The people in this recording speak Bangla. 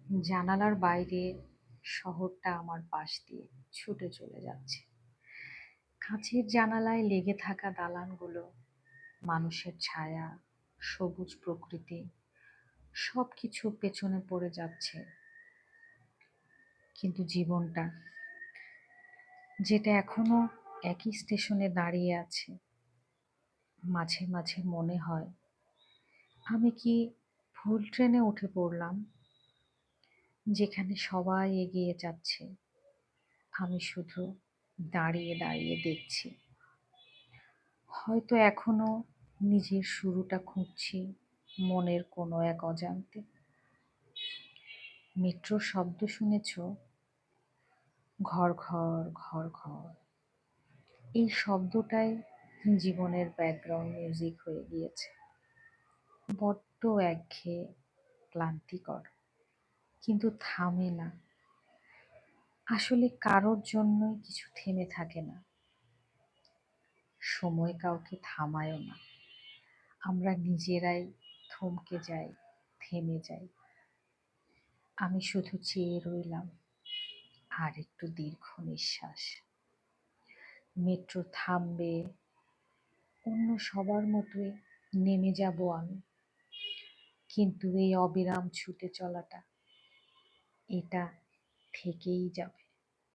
জানালার বাইরে শহরটা আমার পাশ দিয়ে ছুটে চলে যাচ্ছে। কাঁচের জানালায় লেগে থাকা দালানগুলো, মানুষের ছায়া, সবুজ প্রকৃতি সবকিছু পেছনে পড়ে যাচ্ছে। কিন্তু জীবনটা, যেটা এখনো একই স্টেশনে দাঁড়িয়ে আছে, মাঝে মাঝে মনে হয় আমি কি ভুল ট্রেনে উঠে পড়লাম, যেখানে সবাই এগিয়ে যাচ্ছে, আমি শুধু দাঁড়িয়ে দাঁড়িয়ে দেখছি। হয়তো এখনো নিজের শুরুটা খুঁজছি মনের কোনো এক অজান্তে। মেট্রোর শব্দ শুনেছ? ঘর ঘর ঘর ঘর, এই শব্দটাই জীবনের ব্যাকগ্রাউন্ড মিউজিক হয়ে গিয়েছে। বড্ড একঘেয়ে, ক্লান্তিকর, কিন্তু থামে না। আসলে কারোর জন্যই কিছু থেমে থাকে না, সময় কাউকে থামায়ও না। আমরা নিজেরাই থমকে যাই, থেমে যাই। আমি শুধু চেয়ে রইলাম আর একটু দীর্ঘ নিঃশ্বাস। মেট্রো থামবে, অন্য সবার মতোই নেমে যাব আমি। কিন্তু এই অবিরাম ছুটে চলাটা, এটা থেকেই যাবে।